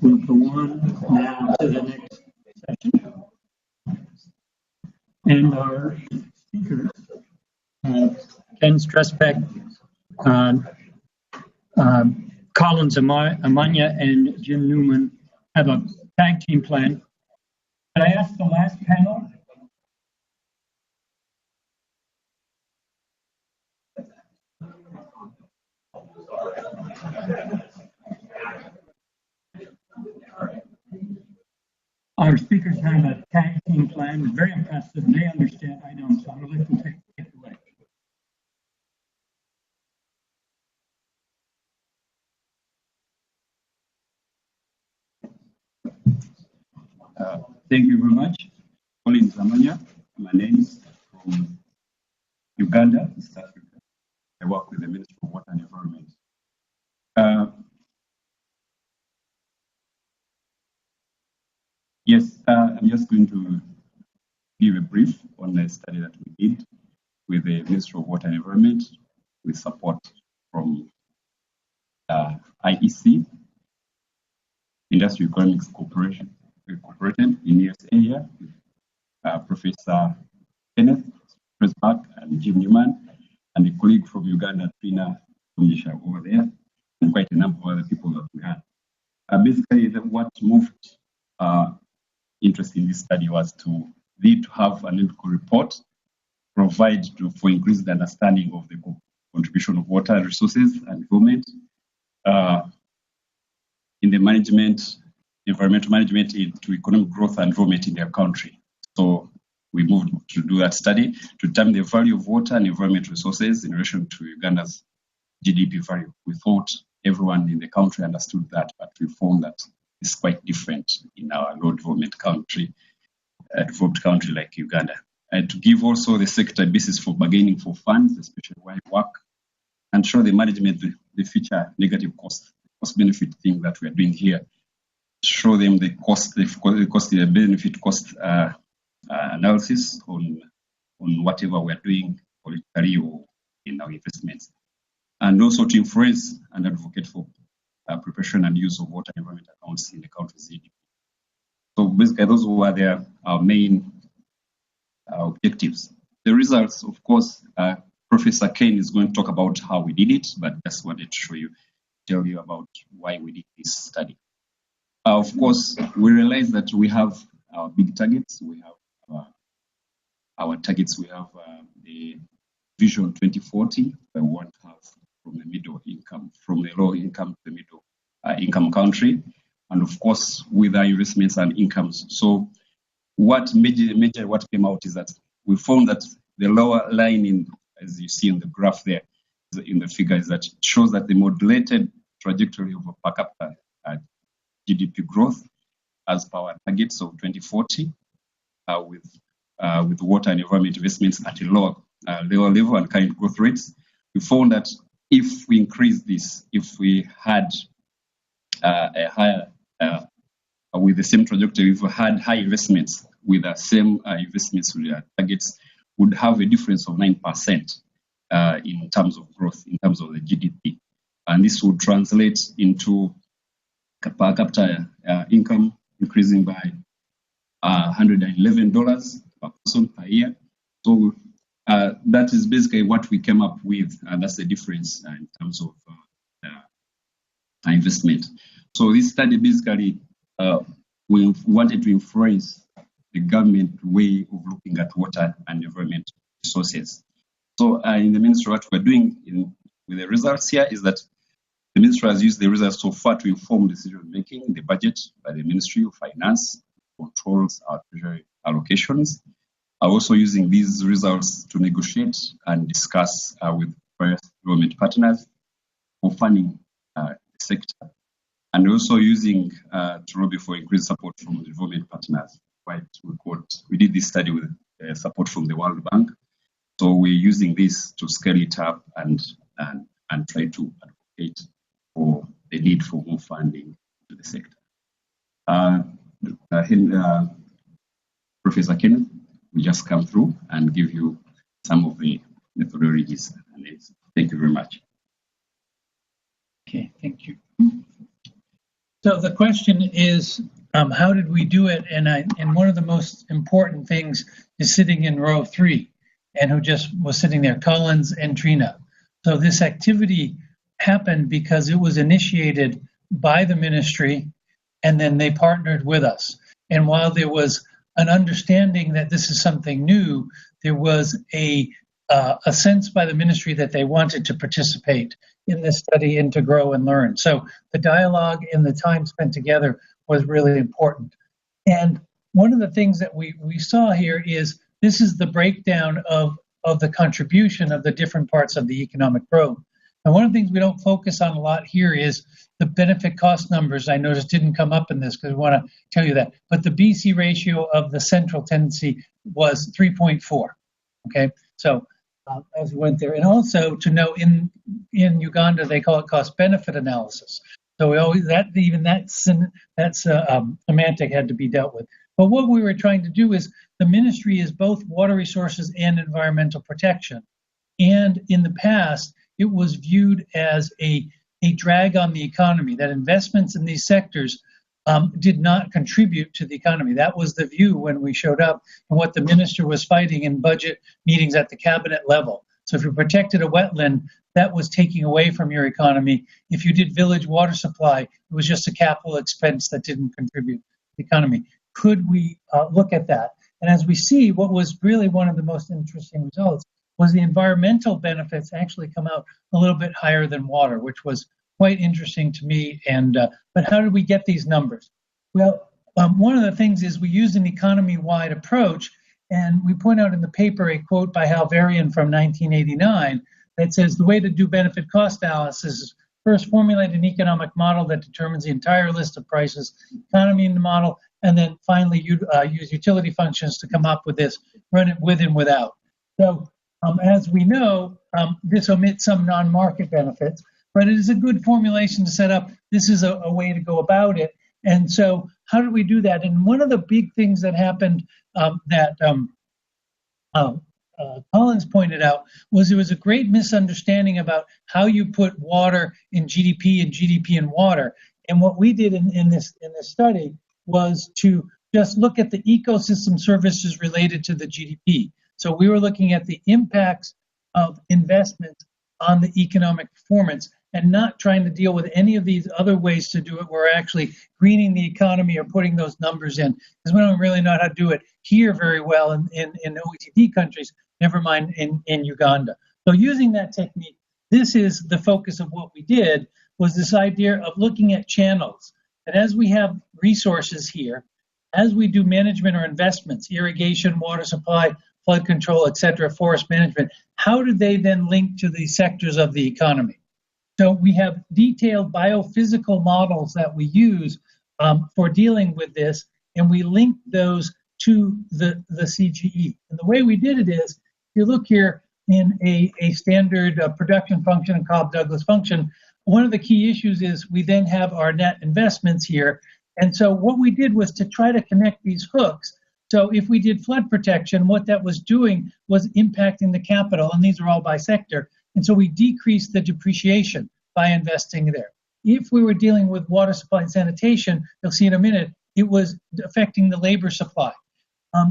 We'll go on now to the next session. And our speakers, Ken Strzepek, Collins Amanya, and Jim Neumann have a tag team plan. Could I ask the last panel? Our speakers have a tag team plan, very impressive. They understand, I don't, so I'm going to let them take it away. Thank you very much. Collins Amanya, my name is from Uganda, East Africa. I work with the Ministry of Water and Environment. Yes, I'm just going to give a brief on the study that we did with the Ministry of Water and Environment with support from IEC, Industrial Economics Corporation, Incorporated in USA, Professor Kenneth, Strzepek, and Jim Neumann, and a colleague from Uganda, Trina over there, and quite a number of other people that we had. Basically, what moved interest in this study was to have an analytical report provide for increased understanding of the contribution of water resources and environment in the management, environmental management into economic growth and environment in their country. So we moved to do that study to determine the value of water and environment resources in relation to Uganda's GDP value. We thought everyone in the country understood that, but we found that it's quite different in our low development country, developed country like Uganda. And to give also the sector a basis for bargaining for funds, especially where I work, and show the management the future negative cost benefit thing that we are doing here. Show them the the benefit cost analysis on whatever we are doing politically or in our investments, and also to influence and advocate for preparation and use of water environment accounts in the country's GDP. So basically, those were our main objectives. The results, of course, Professor Ken is going to talk about how we did it, but just wanted to tell you about why we did this study. Of course, we realize that we have our big targets. We have our targets. We have the Vision 2040 that we want to have from the middle income, from the low income to the middle income country, and of course with our investments and incomes. So what what came out is that we found that the lower line as you see in the graph there, in the figure, is that it shows that the modulated trajectory of a per capita GDP growth as per our targets of 2040 with water and environment investments at a lower level and current growth rates. We found that if we increase this, if we had a higher, with the same trajectory, if we had high investments with the same investments with our targets, would have a difference of 9% in terms of growth, in terms of the GDP. And this would translate into per capita income increasing by $111 per person per year. So that is basically what we came up with, and that's the difference in terms of investment. So this study basically we wanted to influence the government way of looking at water and environment resources. So in the ministry, what we're doing with the results here is that the ministry has used the results so far to inform decision making in the budget by the Ministry of Finance, controls our treasury allocations. Are also using these results to negotiate and discuss with various government partners for funding the sector, and also using to lobby for increased support from the development partners. We did this study with support from the World Bank, so we're using this to scale it up and try to advocate for the need for more funding to the sector. Professor Kenneth will just come through and give you some of the methodologies. Thank you very much. Okay, thank you. So the question is, how did we do it? And one of the most important things is sitting in row 3, and who just was sitting there, Collins and Trina. So this activity happened because it was initiated by the ministry, and then they partnered with us. And while there was an understanding that this is something new, there was a sense by the ministry that they wanted to participate in this study and to grow and learn. So the dialogue and the time spent together was really important. And one of the things that we saw here is this is the breakdown of the contribution of the different parts of the economic growth. And one of the things we don't focus on a lot here is the benefit cost numbers. I noticed didn't come up in this because we want to tell you that. But the BC ratio of the central tendency was 3.4. Okay, so as we went there, and also to know in Uganda they call it cost benefit analysis. So we always that semantic had to be dealt with. But what we were trying to do is the ministry is both water resources and environmental protection. And in the past, it was viewed as a drag on the economy, that investments in these sectors did not contribute to the economy. That was the view when we showed up and what the minister was fighting in budget meetings at the cabinet level. So if you protected a wetland, that was taking away from your economy. If you did village water supply, it was just a capital expense that didn't contribute to the economy. Could we look at that? And as we see, what was really one of the most interesting results was the environmental benefits actually come out a little bit higher than water, which was quite interesting to me. And but how did we get these numbers? Well, one of the things is we used an economy-wide approach, and we point out in the paper a quote by Halvarian from 1989 that says the way to do benefit cost analysis is first formulate an economic model that determines the entire list of prices, economy in the model, and then finally use utility functions to come up with this, run it with and without. So as we know, this omits some non-market benefits, but it is a good formulation to set up. This is a way to go about it. And so how did we do that? And one of the big things that happened that Collins pointed out was there was a great misunderstanding about how you put water in GDP and GDP in water. And what we did in this study was to just look at the ecosystem services related to the GDP. So we were looking at the impacts of investments on the economic performance and not trying to deal with any of these other ways to do it. We're actually greening the economy or putting those numbers in, because we don't really know how to do it here very well in OECD countries, never mind in Uganda. So using that technique, this is the focus of what we did, was this idea of looking at channels. And as we have resources here, as we do management or investments, irrigation, water supply, flood control, et cetera, forest management, how do they then link to the sectors of the economy? So we have detailed biophysical models that we use for dealing with this, and we link those to the CGE. And the way we did it is, if you look here in a standard production function and Cobb-Douglas function, one of the key issues is we then have our net investments here. And so what we did was to try to connect these hooks. So if we did flood protection, what that was doing was impacting the capital, and these are all by sector. And so we decreased the depreciation by investing there. If we were dealing with water supply and sanitation, you'll see in a minute, it was affecting the labor supply.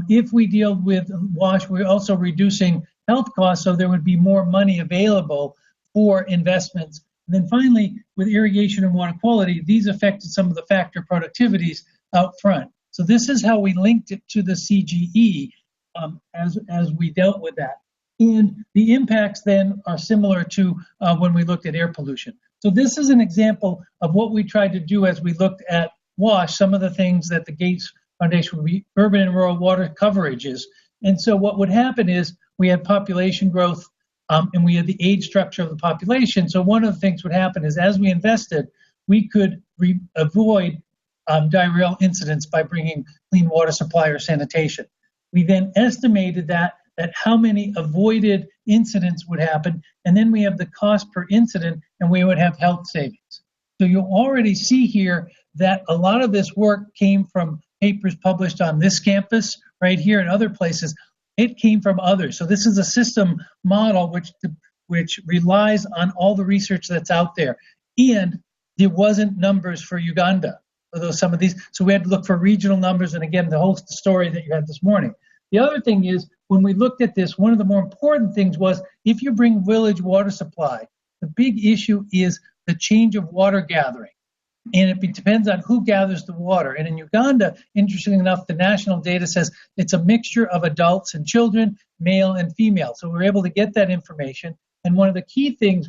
If we deal with WASH, we're also reducing health costs, so there would be more money available for investments. And then finally, with irrigation and water quality, these affected some of the factor productivities out front. So this is how we linked it to the CGE as we dealt with that. And the impacts then are similar to when we looked at air pollution. So this is an example of what we tried to do as we looked at WASH, some of the things that the Gates Foundation would be urban and rural water coverages. And so what would happen is we had population growth and we had the age structure of the population. So one of the things would happen is as we invested, we could avoid diarrheal incidents by bringing clean water supply or sanitation. We then estimated that how many avoided incidents would happen, and then we have the cost per incident, and we would have health savings. So you'll already see here that a lot of this work came from papers published on this campus right here and other places. It came from others. So this is a system model which relies on all the research that's out there. And there wasn't numbers for Uganda for those, some of these. So we had to look for regional numbers. And again, the whole story that you had this morning. The other thing is, when we looked at this, one of the more important things was, if you bring village water supply, the big issue is the change of water gathering. And it depends on who gathers the water. And in Uganda, interestingly enough, the national data says it's a mixture of adults and children, male and female. So we're able to get that information. And one of the key things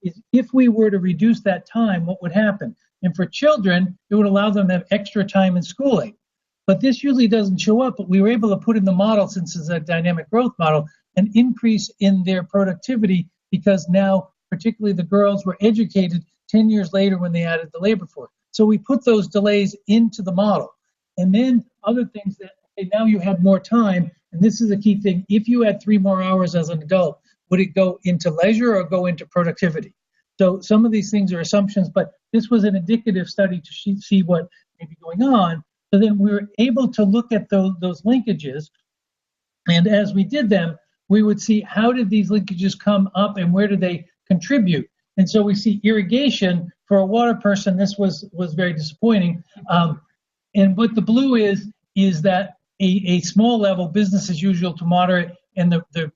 is if we were to reduce that time, what would happen? And for children, it would allow them to have extra time in schooling. But this usually doesn't show up, but we were able to put in the model, since it's a dynamic growth model, an increase in their productivity, because now, particularly the girls, were educated 10 years later when they added the labor force. So we put those delays into the model. And then other things that, okay, now you have more time, and this is a key thing. If you had 3 more hours as an adult, would it go into leisure or go into productivity? So some of these things are assumptions, but this was an indicative study to see what may be going on. So then we were able to look at those linkages. And as we did them, we would see, how did these linkages come up and where did they contribute? And so we see irrigation for a water person. This was very disappointing. And what the blue is that a small level, business as usual to moderate, and the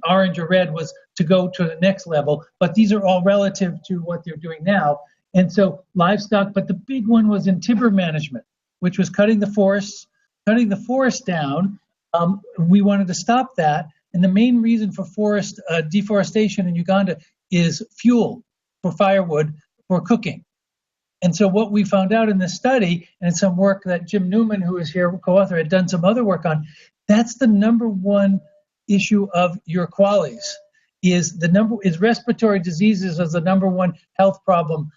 orange or red was to go to the next level. But these are all relative to what they're doing now. And so livestock, but the big one was in timber management, which was cutting the forest down. We wanted to stop that. And the main reason for forest deforestation in Uganda is fuel for firewood for cooking. And so what we found out in this study, and some work that Jim Neumann, who is here, co-author, had done some other work on, that's the number one issue of your qualities, is respiratory diseases as the number one health problem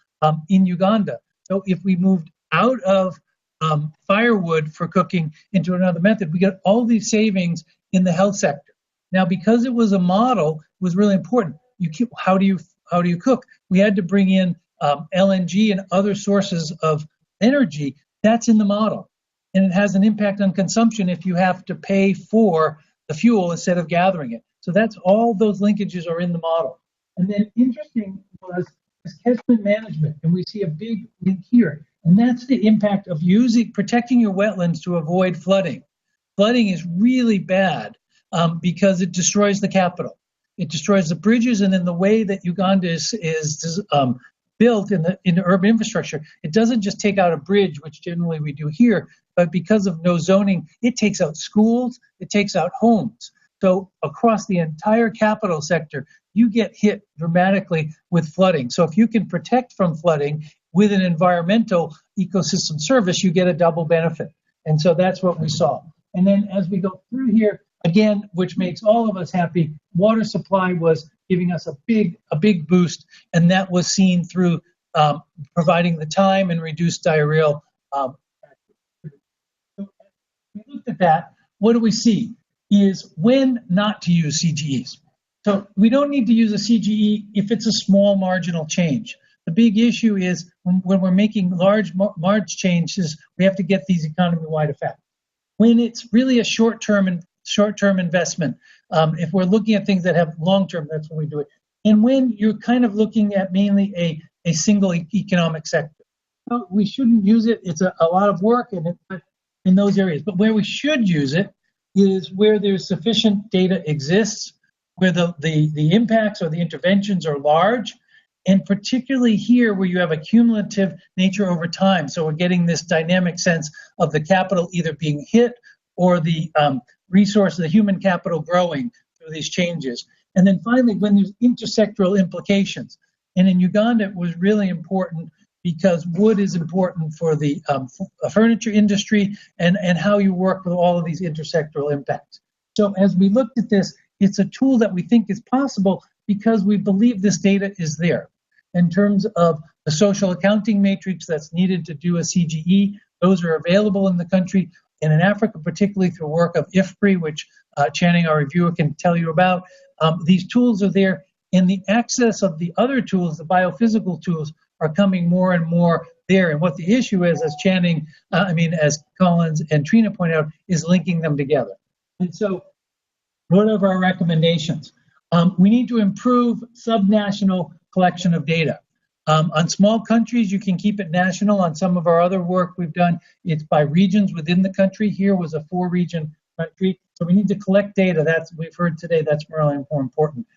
in Uganda. So if we moved out of firewood for cooking into another method, we got all these savings in the health sector. Now, because it was a model, it was really important. How do you cook? We had to bring in LNG and other sources of energy. That's in the model, and it has an impact on consumption if you have to pay for the fuel instead of gathering it. So that's all those linkages are in the model. And then interesting was this catchment management, and we see a big link here, and that's the impact of protecting your wetlands to avoid flooding. Flooding is really bad because it destroys the capital. It destroys the bridges, and then the way that Uganda is built in the urban infrastructure, it doesn't just take out a bridge, which generally we do here, but because of no zoning, it takes out schools, it takes out homes. So across the entire capital sector, you get hit dramatically with flooding. So if you can protect from flooding with an environmental ecosystem service, you get a double benefit. And so that's what we saw. And then as we go through here, again, which makes all of us happy, water supply was giving us a big boost, and that was seen through providing the time and reduced diarrheal. So we looked at that. What do we see is when not to use CGEs. So we don't need to use a CGE if it's a small marginal change. The big issue is when we're making large changes, we have to get these economy-wide effects. When it's really a short-term investment, if we're looking at things that have long-term, that's when we do it. And when you're kind of looking at mainly a single economic sector, well, we shouldn't use it. It's a lot of work in those areas. But where we should use it is where there's sufficient data exists, where the impacts or the interventions are large, and particularly here where you have a cumulative nature over time. So we're getting this dynamic sense of the capital either being hit or the resource of the human capital growing through these changes. And then finally, when there's intersectoral implications. And in Uganda, it was really important because wood is important for the furniture industry and how you work with all of these intersectoral impacts. So as we looked at this, it's a tool that we think is possible because we believe this data is there. In terms of the social accounting matrix that's needed to do a CGE, those are available in the country. And in Africa, particularly through work of IFPRI, which Channing, our reviewer, can tell you about, these tools are there. And the access of the other tools, the biophysical tools, are coming more and more there. And what the issue is, as as Collins and Trina point out, is linking them together. And so what are our recommendations? We need to improve subnational collection of data. On small countries, you can keep it national. On some of our other work we've done, it's by regions within the country. Here was a 4-region country. So we need to collect data. We've heard today that's really more important.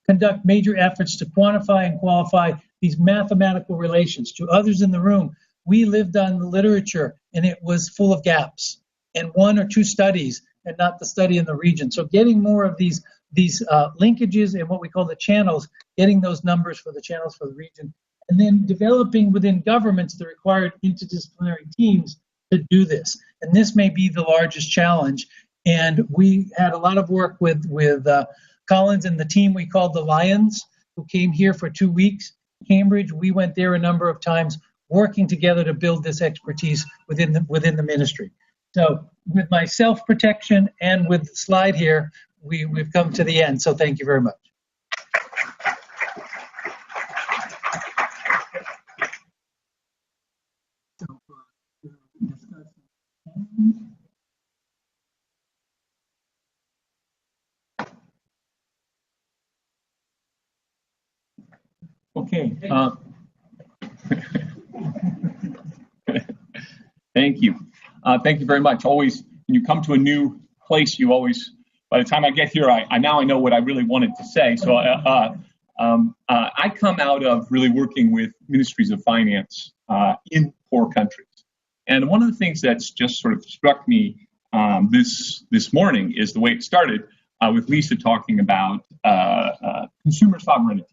Conduct major efforts to quantify and qualify these mathematical relations. To others in the room, we lived on the literature and it was full of gaps and 1 or 2 studies and not the study in the region. So getting more of these linkages and what we call the channels, getting those numbers for the channels for the region, and then developing within governments the required interdisciplinary teams to do this. And this may be the largest challenge. And we had a lot of work with Collins and the team we called the Lions, who came here for 2 weeks. Cambridge, we went there a number of times, working together to build this expertise within the ministry. So with my self-protection and with the slide here, we've come to the end. So thank you very much. Okay. Thank you. Thank you very much. Always, when you come to a new place, you always, by the time I get here, I know what I really wanted to say. So I come out of really working with ministries of finance in poor countries. And one of the things that's just sort of struck me this morning is the way it started with Lisa talking about consumer sovereignty,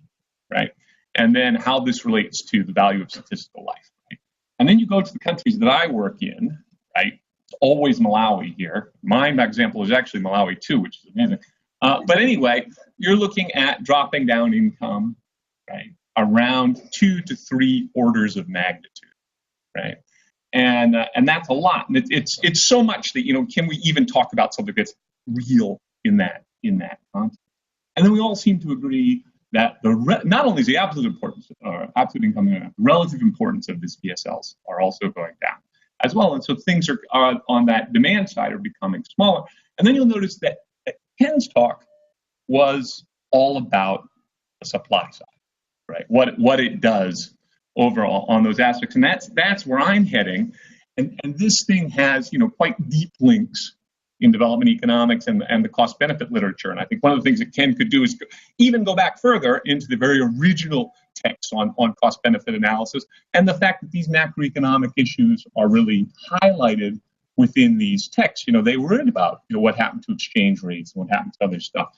right? And then how this relates to the value of statistical life. Right? And then you go to the countries that I work in, right? It's always Malawi here. My example is actually Malawi too, which is amazing. But anyway, you're looking at dropping down income, right? Around 2 to 3 orders of magnitude, right? And that's a lot. And it's so much that, can we even talk about something that's real in that context? And then we all seem to agree that not only is the absolute importance, absolute income, the relative importance of these PSLs are also going down as well. And so things are on that demand side are becoming smaller. And then you'll notice that Ken's talk was all about the supply side, right? What it does overall on those aspects. And that's where I'm heading. And this thing has, quite deep links in development economics and the cost-benefit literature. And I think one of the things that Ken could do is even go back further into the very original texts on cost-benefit analysis and the fact that these macroeconomic issues are really highlighted within these texts. They worried about what happened to exchange rates and what happened to other stuff,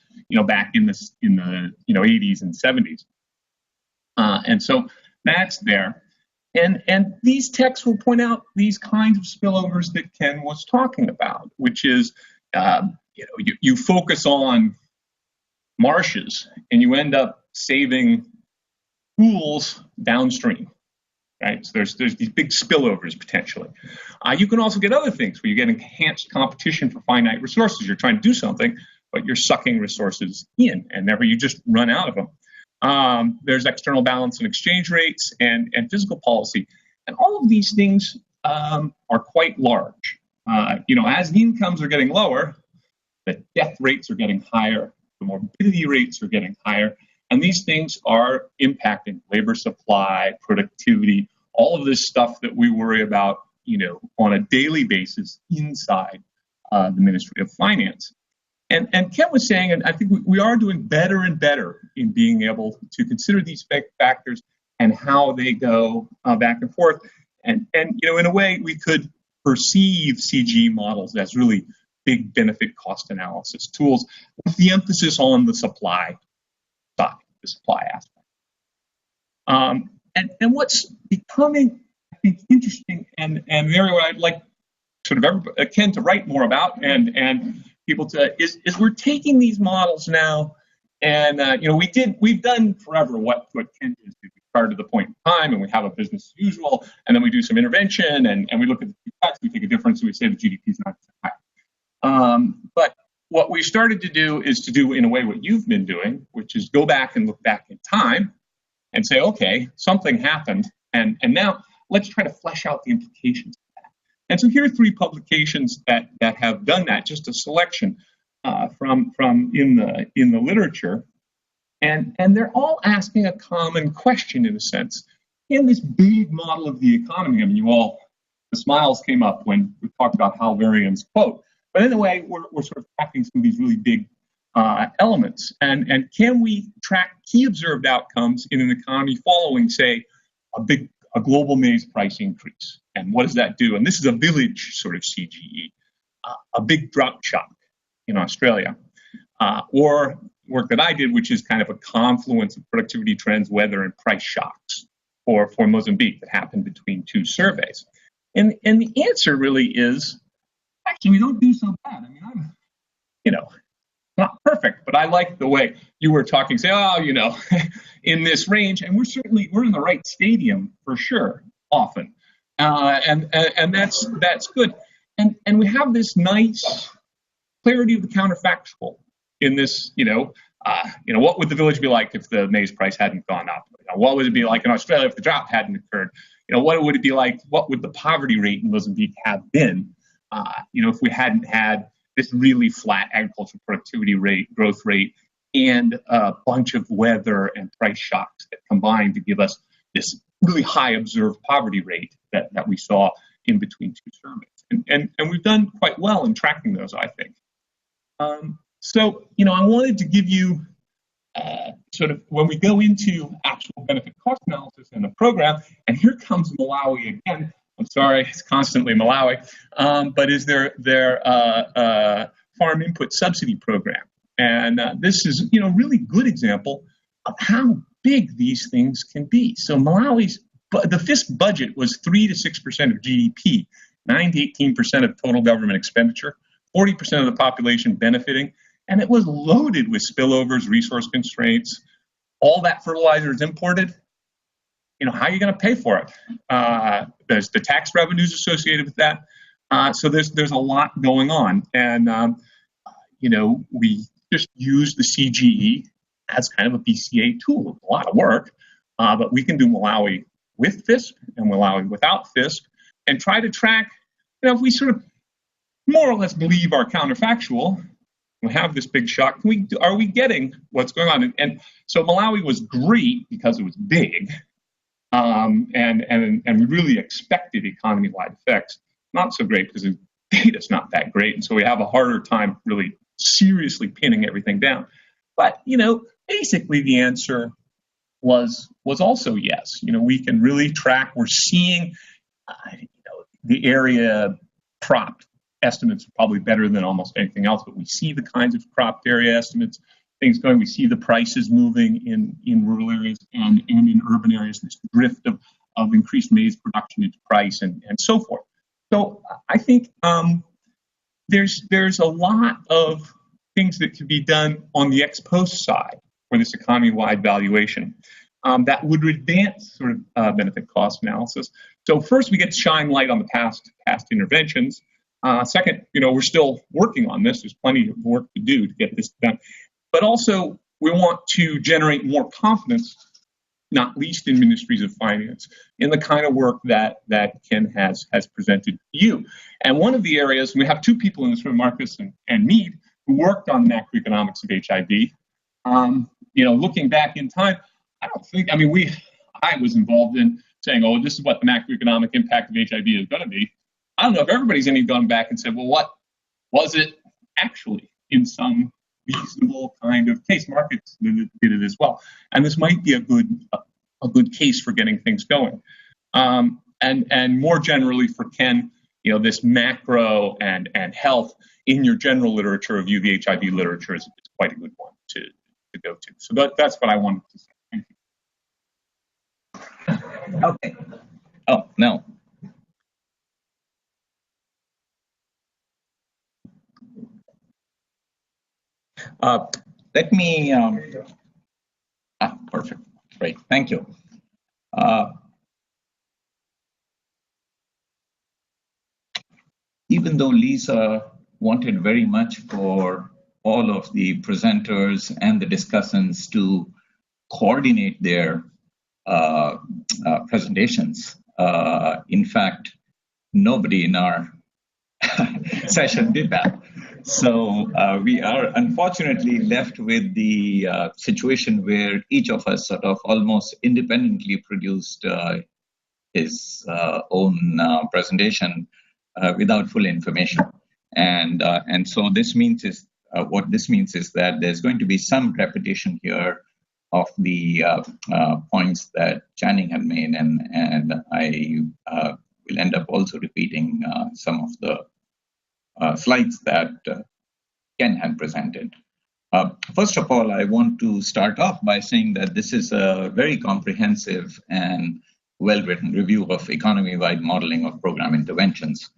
back in the 80s and 70s. And so that's there. And these texts will point out these kinds of spillovers that Ken was talking about, which is, you focus on marshes and you end up saving pools downstream, right? So there's these big spillovers potentially. You can also get other things where you get enhanced competition for finite resources. You're trying to do something, but you're sucking resources in, and never you just run out of them. There's external balance in exchange rates and fiscal policy. And all of these things are quite large. As the incomes are getting lower, the death rates are getting higher, the morbidity rates are getting higher, and these things are impacting labor supply, productivity, all of this stuff that we worry about, on a daily basis inside the Ministry of Finance. And Ken was saying, and I think we are doing better and better in being able to consider these factors and how they go back and forth. And in a way, we could perceive CG models as really big benefit cost analysis tools with the emphasis on the supply side, the supply aspect. And what's becoming, I think, interesting and the area where I'd like sort of Ken to write more about and people to is we're taking these models now, and we've done forever what Ken did. We start at the point in time, and we have a business as usual, and then we do some intervention, and we look at the facts, we take a difference, and we say the GDP is not high. But what we started to do is to do in a way what you've been doing, which is go back and look back in time, and say, okay, something happened, and now let's try to flesh out the implications. And so here are 3 publications that have done that, just a selection from in the literature, and they're all asking a common question in a sense. in this big model of the economy, I mean, the smiles came up when we talked about how variance quote. But anyway, we're sort of tracking some of these really big elements. And can we track key observed outcomes in an economy following, say, a global maize price increase? And what does that do? And this is a village sort of CGE, a big drought shock in Australia, or work that I did, which is kind of a confluence of productivity trends, weather, and price shocks for Mozambique that happened between two surveys. And the answer really is, actually, we don't do so bad. I mean, I'm, not perfect, but I like the way you were talking, say, in this range, and we're in the right stadium for sure, often. And that's good. And we have this nice clarity of the counterfactual in this, what would the village be like if the maize price hadn't gone up? What would it be like in Australia if the drought hadn't occurred? What would it be like? What would the poverty rate in Mozambique have been, if we hadn't had this really flat agricultural productivity rate, growth rate, and a bunch of weather and price shocks that combined to give us this really high observed poverty rate that we saw in between two surveys. And we've done quite well in tracking those, I think. So, I wanted to give you sort of, when we go into actual benefit cost analysis in the program, and here comes Malawi again. I'm sorry, it's constantly Malawi, but is their farm input subsidy program. And this is, really good example of how big these things can be. So Malawi's, the FISC budget was 3 to 6% of GDP, 9 to 18% of total government expenditure, 40% of the population benefiting, and it was loaded with spillovers, resource constraints. All that fertilizer is imported. How are you going to pay for it? There's the tax revenues associated with that. So there's a lot going on. And, we just use the CGE as kind of a BCA tool. It's a lot of work, but we can do Malawi with FISP and Malawi without FISP and try to track, if we sort of more or less believe our counterfactual, we have this big shock, are we getting what's going on? And so Malawi was great because it was big. And we really expected economy-wide effects. Not so great because the data's not that great, and so we have a harder time really seriously pinning everything down. But basically the answer was also yes. We can really track. We're seeing, the area cropped estimates are probably better than almost anything else. But we see the kinds of cropped area estimates. Things going, we see the prices moving in rural areas and in urban areas, this drift of increased maize production into price and so forth. So I think there's a lot of things that could be done on the ex post side for this economy-wide valuation that would advance sort of benefit cost analysis. So first, we get to shine light on the past interventions. Second, we're still working on this. There's plenty of work to do to get this done. But also, we want to generate more confidence, not least in ministries of finance, in the kind of work that Ken has presented to you. And one of the areas, we have two people in this room, Marcus and Mead, who worked on macroeconomics of HIV. Looking back in time, I was involved in saying, this is what the macroeconomic impact of HIV is going to be. I don't know if everybody's any gone back and said, well, what was it actually in some reasonable kind of case? Markets did it as well, and this might be a good case for getting things going. And more generally for Ken, this macro and health in your general literature review, the HIV literature is quite a good one to go to. So that's what I wanted to say. Thank you. Okay. Oh no. Let me, perfect, great, thank you. Even though Lisa wanted very much for all of the presenters and the discussants to coordinate their presentations, in fact, nobody in our session did that. So we are unfortunately left with the situation where each of us sort of almost independently produced his own presentation without full information. And so this means is what this means is that there's going to be some repetition here of the points that Channing had made, and I will end up also repeating some of the slides that Ken had presented. First of all, I want to start off by saying that this is a very comprehensive and well-written review of economy-wide modeling of program interventions.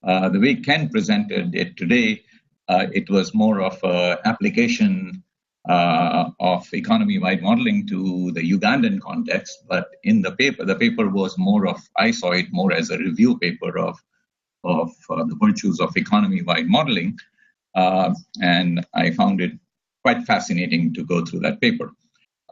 The way Ken presented it today, it was more of an application of economy-wide modeling to the Ugandan context, but in the paper was more of, I saw it more as a review paper of the virtues of economy-wide modeling, and I found it quite fascinating to go through that paper.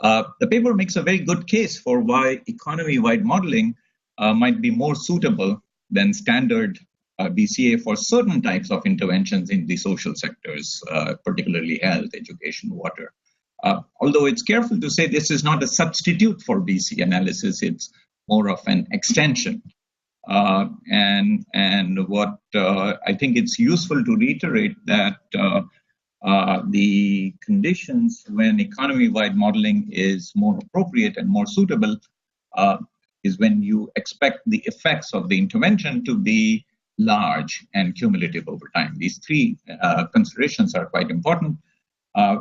The paper makes a very good case for why economy-wide modeling might be more suitable than standard BCA for certain types of interventions in the social sectors, particularly health, education, water. Although it's careful to say this is not a substitute for BC analysis, it's more of an extension. And what I think it's useful to reiterate that the conditions when economy-wide modeling is more appropriate and more suitable is when you expect the effects of the intervention to be large and cumulative over time. These three considerations are quite important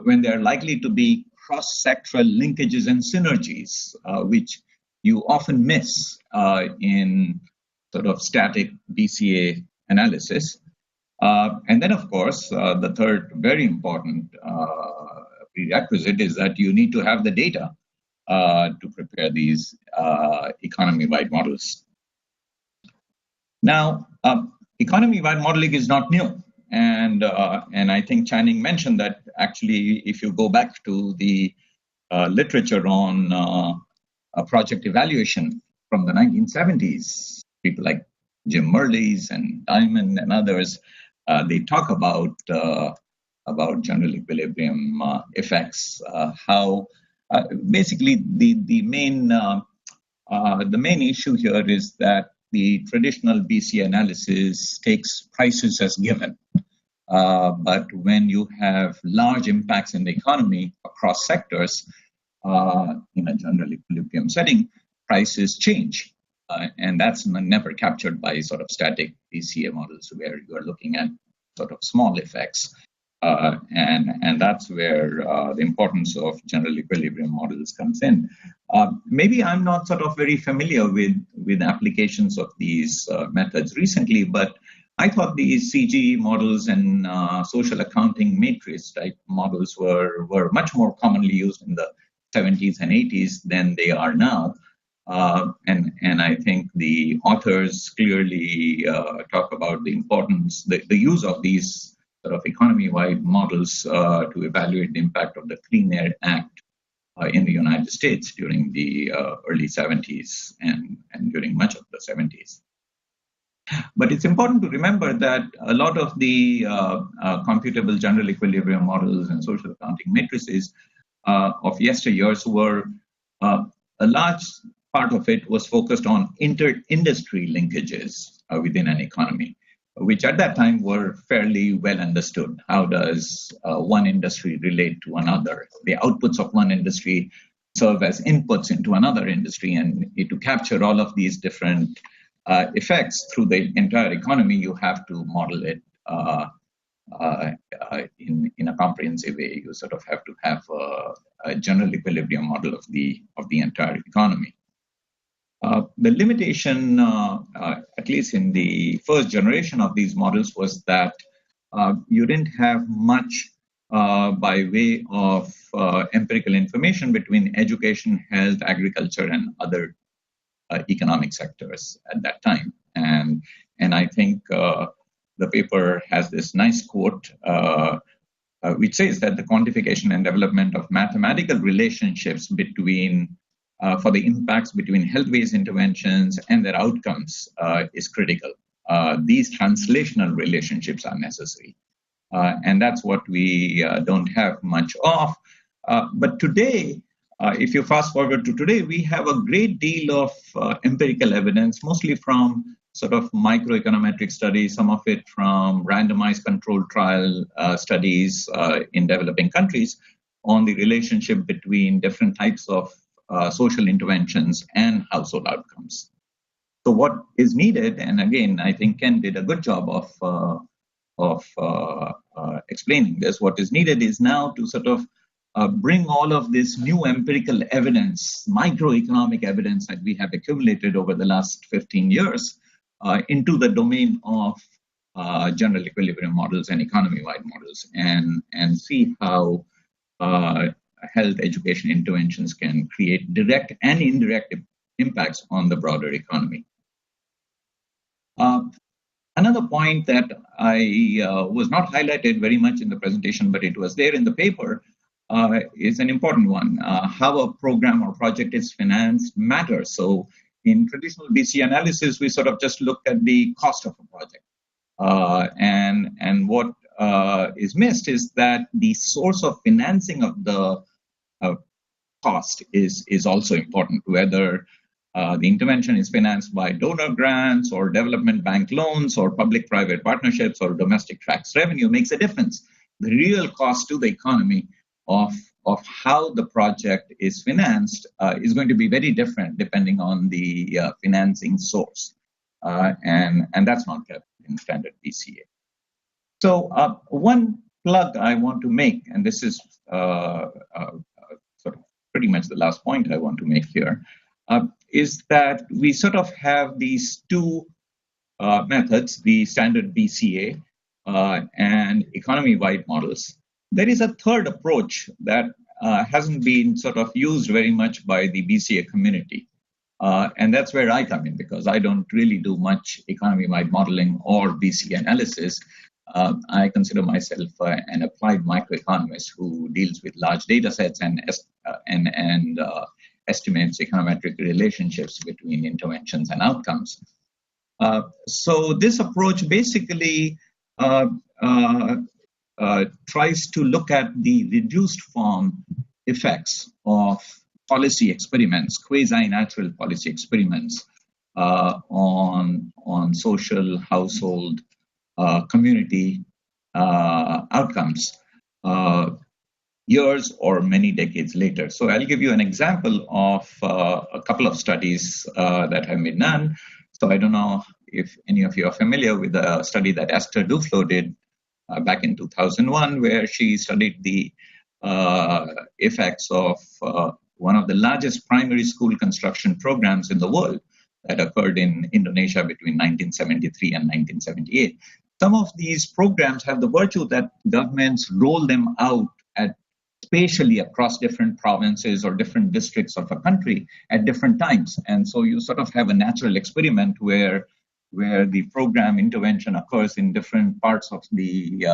when they're likely to be cross-sectoral linkages and synergies, which you often miss in sort of static BCA analysis. And then, of course, the third very important prerequisite is that you need to have the data to prepare these economy-wide models. Now, economy-wide modeling is not new, and I think Channing mentioned that actually, if you go back to the literature on project evaluation from the 1970s, people like Jim Merles and Diamond and others, they talk about general equilibrium effects. How basically the main issue here is that the traditional BC analysis takes prices as given. But when you have large impacts in the economy across sectors, in a general equilibrium setting, prices change. And that's never captured by sort of static BCA models where you are looking at sort of small effects. And that's where the importance of general equilibrium models comes in. Maybe I'm not sort of very familiar with applications of these methods recently, but I thought these CGE models and social accounting matrix type models were much more commonly used in the 70s and 80s than they are now. And I think the authors clearly talk about the importance, the use of these sort of economy-wide models to evaluate the impact of the Clean Air Act in the United States during the early 70s and during much of the 70s. But it's important to remember that a lot of the computable general equilibrium models and social accounting matrices of yesteryears were a large part of it was focused on inter-industry linkages within an economy, which at that time were fairly well understood. How does one industry relate to another? The outputs of one industry serve as inputs into another industry, and to capture all of these different effects through the entire economy, you have to model it in a comprehensive way. You sort of have to have a general equilibrium model of the entire economy. The limitation, at least in the first generation of these models, was that you didn't have much by way of empirical information between education, health, agriculture, and other economic sectors at that time. And I think the paper has this nice quote which says that the quantification and development of mathematical relationships between for the impacts between health-based interventions and their outcomes is critical. These translational relationships are necessary. And that's what we don't have much of. But today, if you fast forward to today, we have a great deal of empirical evidence, mostly from sort of microeconometric studies, some of it from randomized controlled trial studies in developing countries on the relationship between different types of social interventions and household outcomes. So what is needed, and again, I think Ken did a good job of explaining this, what is needed is now to sort of bring all of this new empirical evidence, microeconomic evidence that we have accumulated over the last 15 years into the domain of general equilibrium models and economy-wide models, and see how health education interventions can create direct and indirect impacts on the broader economy. Another point that I was not highlighted very much in the presentation, but it was there in the paper, is an important one. How a program or project is financed matters. So in traditional BCA analysis, we sort of just looked at the cost of a project. And what is missed is that the source of financing of the cost is also important, whether the intervention is financed by donor grants or development bank loans or public-private partnerships or domestic tax revenue makes a difference. The real cost to the economy of how the project is financed is going to be very different depending on the financing source. And that's not kept in standard BCA. So one plug I want to make, and this is sort of pretty much the last point I want to make here, is that we sort of have these two methods, the standard BCA and economy-wide models. There is a third approach that hasn't been sort of used very much by the BCA community. And that's where I come in, because I don't really do much economy-wide modeling or BCA analysis. I consider myself an applied microeconomist who deals with large data sets and estimates econometric relationships between interventions and outcomes. So this approach basically tries to look at the reduced form effects of policy experiments, quasi-natural policy experiments on social, household, community outcomes years or many decades later. So I'll give you an example of a couple of studies that have been done. So I don't know if any of you are familiar with a study that Esther Duflo did back in 2001, where she studied the effects of one of the largest primary school construction programs in the world that occurred in Indonesia between 1973 and 1978. Some of these programs have the virtue that governments roll them out spatially across different provinces or different districts of a country at different times. And so you sort of have a natural experiment where the program intervention occurs in different parts of the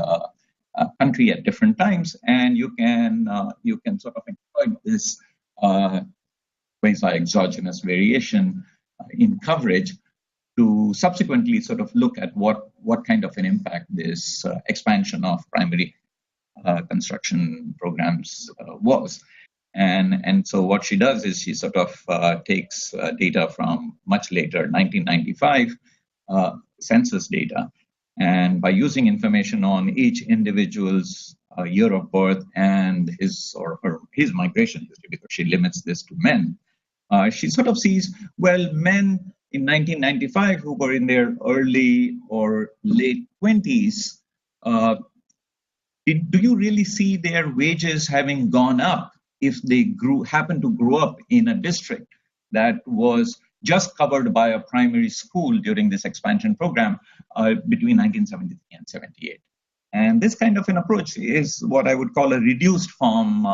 country at different times, and you can sort of exploit this quasi-exogenous variation in coverage to subsequently sort of look at what kind of an impact this expansion of primary construction programs was. And so what she does is she sort of takes data from much later, 1995 census data, and by using information on each individual's year of birth and his or his migration history, because she limits this to men, she sort of sees, well, men in 1995 who were in their early or late 20s, do you really see their wages having gone up if they happen to grow up in a district that was just covered by a primary school during this expansion program between 1973 and 78? And this kind of an approach is what I would call a reduced form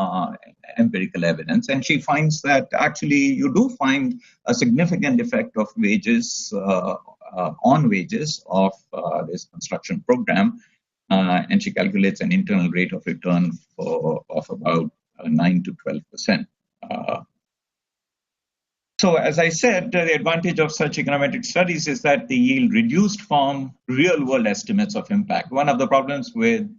empirical evidence. And she finds that actually you do find a significant effect of wages on wages of this construction program. And she calculates an internal rate of return of about 9 to 12%. So as I said, the advantage of such econometric studies is that they yield reduced form real world estimates of impact. One of the problems with,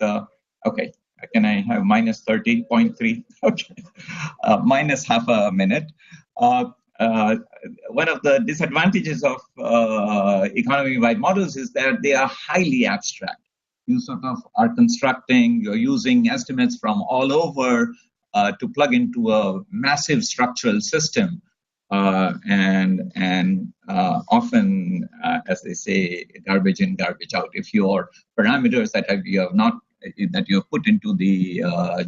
okay, can I have minus 30.3? Okay, minus half a minute. One of the disadvantages of economy-wide models is that they are highly abstract. You sort of are constructing, you're using estimates from all over to plug into a massive structural system. And often, as they say, garbage in, garbage out. If your parameters that you have put into the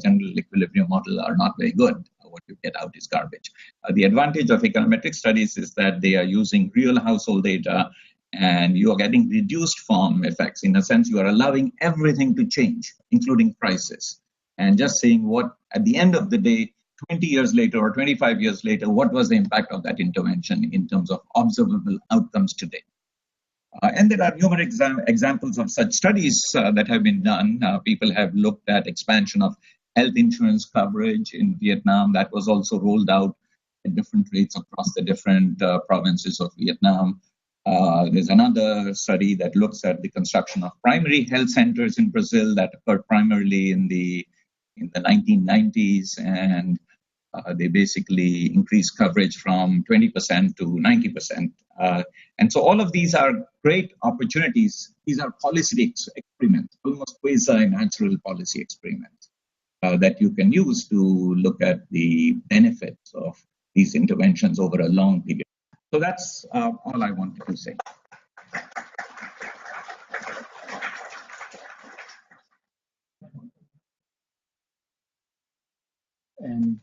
general equilibrium model are not very good, what you get out is garbage. The advantage of econometric studies is that they are using real household data, and you are getting reduced form effects. In a sense, you are allowing everything to change, including prices, and just saying what, at the end of the day, 20 years later or 25 years later, what was the impact of that intervention in terms of observable outcomes today? And there are numerous examples of such studies that have been done. People have looked at expansion of health insurance coverage in Vietnam. That was also rolled out at different rates across the different provinces of Vietnam. There's another study that looks at the construction of primary health centers in Brazil that occurred primarily in the 1990s, and they basically increased coverage from 20% to 90%. And so all of these are great opportunities. These are policy experiments, almost quasi-natural policy experiments that you can use to look at the benefits of these interventions over a long period. So that's all I wanted to say. And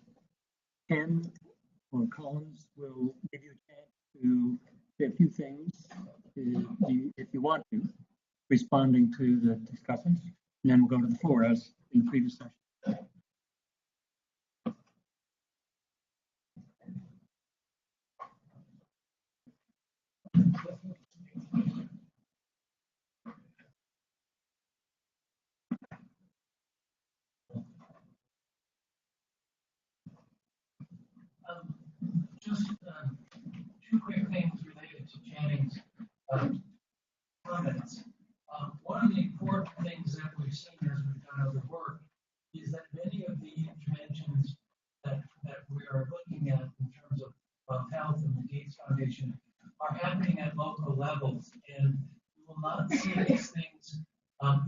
Ken or Collins will give you a chance to say a few things if you want to, responding to the discussants, and then we'll go to the floor as in the previous session. Just two quick things related to Channing's comments. One of the important things that we've seen as we've done other work is that many of the interventions that we are looking at in terms of health and the Gates Foundation are happening at local levels, and you will not see these things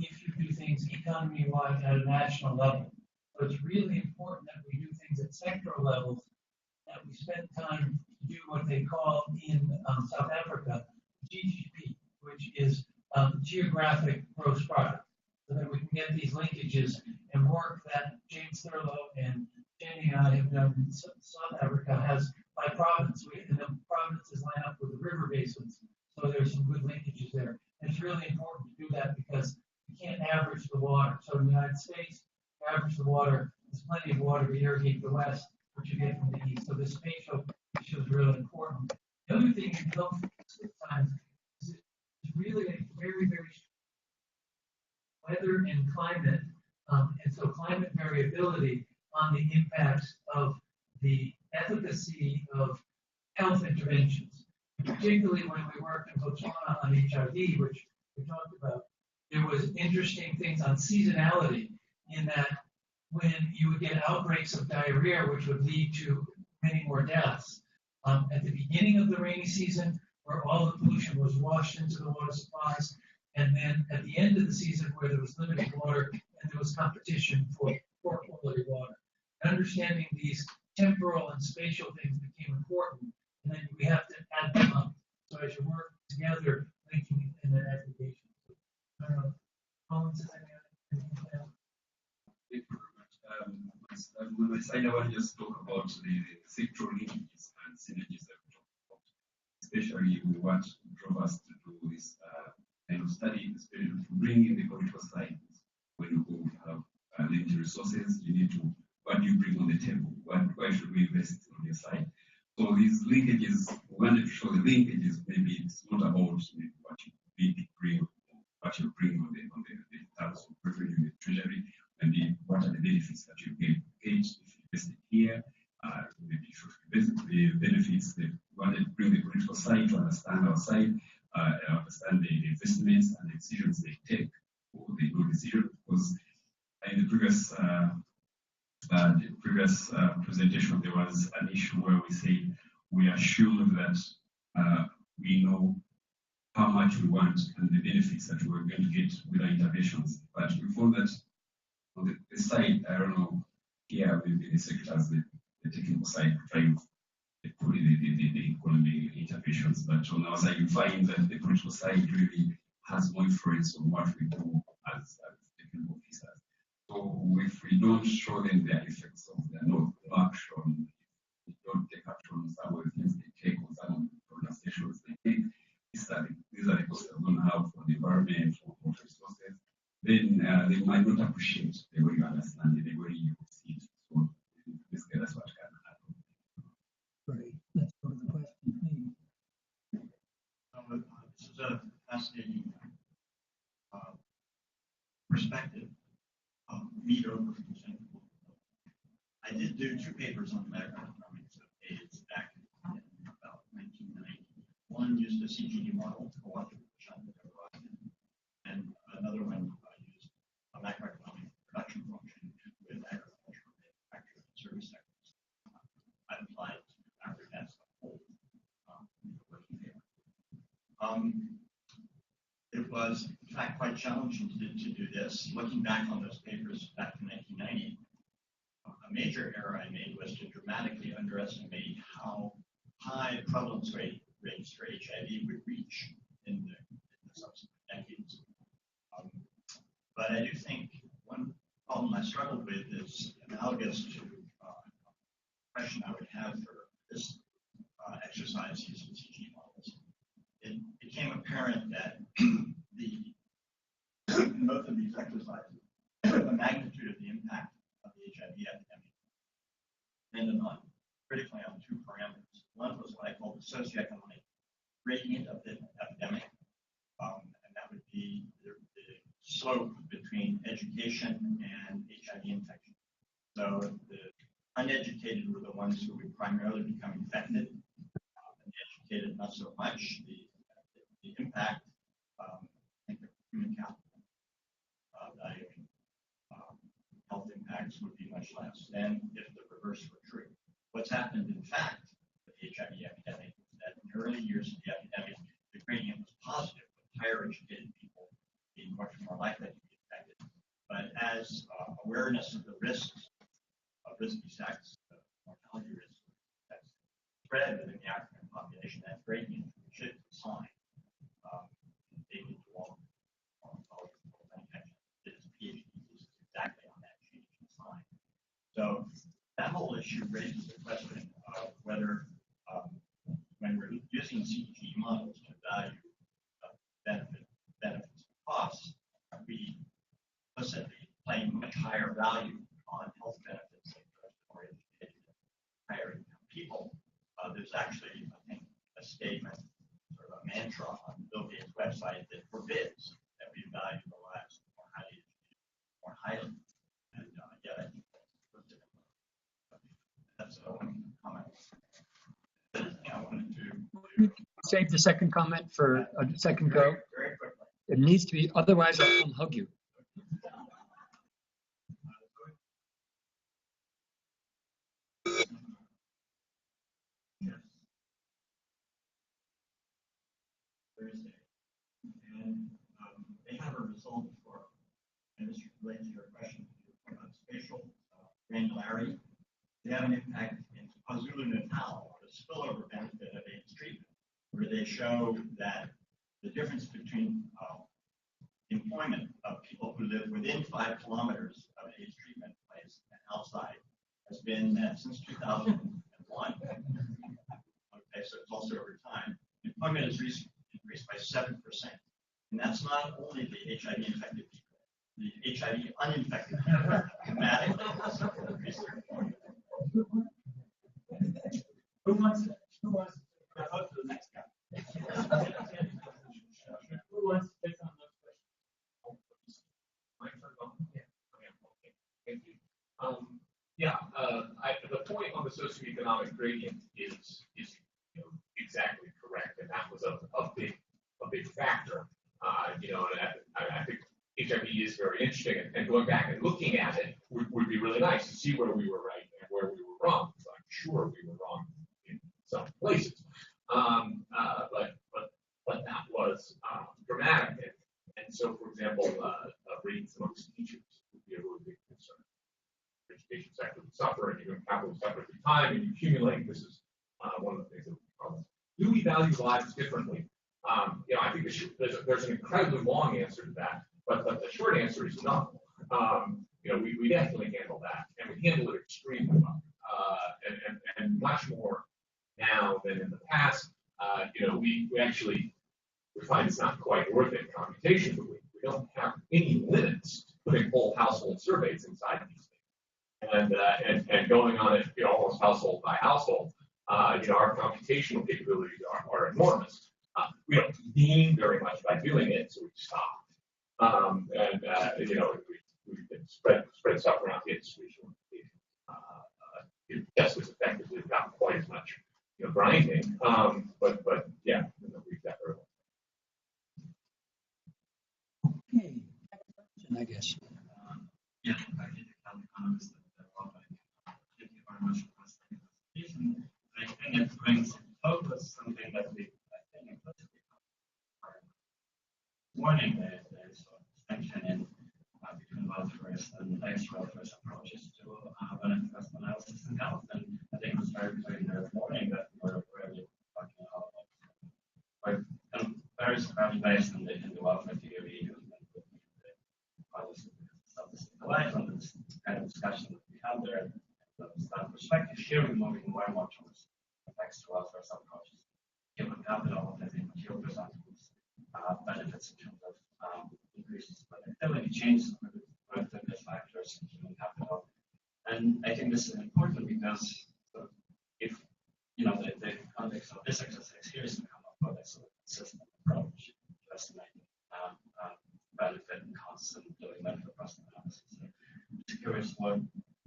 if you do things economy-wide at a national level. So it's really important that we do things at sectoral levels, that we spend time to do what they call in South Africa GGP, which is geographic gross product, so that we can get these linkages and work that James Thurlow and Jenny and I have done in South Africa has by province. And the provinces line up with the river basins, so there's some good linkages there. And it's really important to do that because you can't average the water. So in the United States, you average the water, there's plenty of water to irrigate the west, which you get from the east. So this spatial issue is really important. The other thing you don't see sometimes is it's really a very, very weather and climate, and so climate variability on the impacts of the efficacy of health interventions. Particularly when we worked in Botswana on HIV, which we talked about, there was interesting things on seasonality in that when you would get outbreaks of diarrhea, which would lead to many more deaths. At the beginning of the rainy season, where all the pollution was washed into the water supplies, and then at the end of the season, where there was limited water and there was competition for poor quality water. Understanding these temporal and spatial things became important, and then we have to add them up. So as you work together, linking in an aggregation. So, I don't know, Collins, is anything else? On my side, I want to just talk about the sectoral linkages and synergies that we talked about. Especially, we want to draw us to do this kind of study, especially to bring in the political side. When you have limited resources, you need to, what do you bring on the table? Why should we invest on your side? So these linkages, we wanted to show the linkages. Maybe it's not about what you bring, what you bring on the terms of revenue in the treasury. Maybe what are the benefits that you get if you invest it here? maybe the benefits. They wanted to bring the political side to understand our side, understand the investments and the decisions they take, or they do decisions. Because in the previous presentation, there was an issue where we say we are sure that we know how much we want and the benefits that we're going to get with our interventions. But we found that on the side, I don't know, here maybe the sectors, the technical side, trying to put the economic interventions, but on our side, you find that the political side really has more influence on what we do as technical officers. So if we don't show them the effects of their no action, if we don't take action on some of the things they take, on some of the protestations they take, these are the costs they're going to have for the environment, for resources, then they might not appreciate the way you understand it, the way you see it. So basically that's what can happen. Great. Let's go to the question, please. This is a fascinating perspective. Meet over example. I did do 2 papers on the macroeconomics of AIDS back in about 1990. One used a CGD model to co-author and another one used a macroeconomic production function with agricultural manufacturing and service sectors. I applied to Africa as a whole working paper. It was, in fact, quite challenging to do this. Looking back on those papers back in 1990, a major error I made was to dramatically underestimate how high prevalence rates for HIV would reach in the subsequent decades. But I do think one problem I struggled with is analogous to the question I would have for this exercise using CG models. It became apparent that in both of these exercises, the magnitude of the impact of the HIV epidemic depended on, critically, on 2 parameters. One was what I call the socioeconomic gradient of the epidemic, and that would be the slope between education and HIV infection. So the uneducated were the ones who would primarily become infected, and the educated not so much. The impact, I think the human capital value, health impacts would be much less than if the reverse were true. What's happened, in fact, with the HIV epidemic is that in the early years of the epidemic, the gradient was positive, with higher educated people being much more likely to be infected. But as awareness of the risks of risky sex, mortality risks of sex, spread within the African population, that gradient shifted the sign. David DeWalt, did his PhD thesis exactly on that change in sign. So that whole issue raises the question of whether, when we're using CG models to value benefits and costs, we implicitly place much higher value on health benefits of more educated, higher income people. There's actually, I think, a statement, sort of a mantra on Bill Gates' website that forbids that we value the lives of more highly educated, more highly. And yet I think that's one comment. The other thing I wanted to Save the second comment for a second go. very quickly. It needs to be, otherwise I'll come hug you. Thursday, and they have a result for, and this relates to your question about spatial granularity. They have an impact in KwaZulu-Natal, the spillover benefit of AIDS treatment, where they show that the difference between employment of people who live within 5 kilometers of AIDS treatment place and outside has been that since 2001. Okay, so it's also over time. Employment has increased by 7%. And that's not only the HIV infected people, the HIV uninfected people dramatically increased their employment. Who wants to wrap up to the next guy? Who wants to take on those questions? Thank you. The point on the socioeconomic economic gradient is exactly correct, and that was a big factor. And I think HIV is very interesting, and going back and looking at it would be really nice to see where we were right and where we were wrong. So I'm sure we were wrong in some places, but that was dramatic. And so, for example, rates amongst teachers would be a really big concern. The education sector would suffer, and human capital would suffer through time, and you accumulate. This is one of the things that we problem. Do we value lives differently? I think there's an incredibly long answer to that, but the short answer is no. We definitely handle that, and we handle it extremely well, and much more now than in the past. We find it's not quite worth it computationally. We don't have any limits to putting whole household surveys inside these things, and going on it almost household by household. Our computational capabilities are enormous. We don't gain very much by doing it, so we stop. We can spread stuff around the institutional just as effectively, not quite as much grinding. But yeah, we've got early. Okay, next question, I guess. Yeah, I think economists thank you very much for this presentation. I think it brings in focus something that we, I think, implicitly warning there is a distinction in between welfareist and ex-welfareist approaches to benefit cost analysis and health. And I think it was very clear in the warning that we're really talking about very squarely based in the welfare theory and the policy life and this kind of discussion that we had there. From that perspective, here we're moving more and more towards effects to welfare approaches. Human capital, I think, material presentables, benefits in terms of increases in productivity, changes in productivity factors in human capital. And I think this is important because if the context of this exercise here is to come up with a sort of consistent approach to estimating benefit and costs and doing benefit cost analysis. So I'm just curious what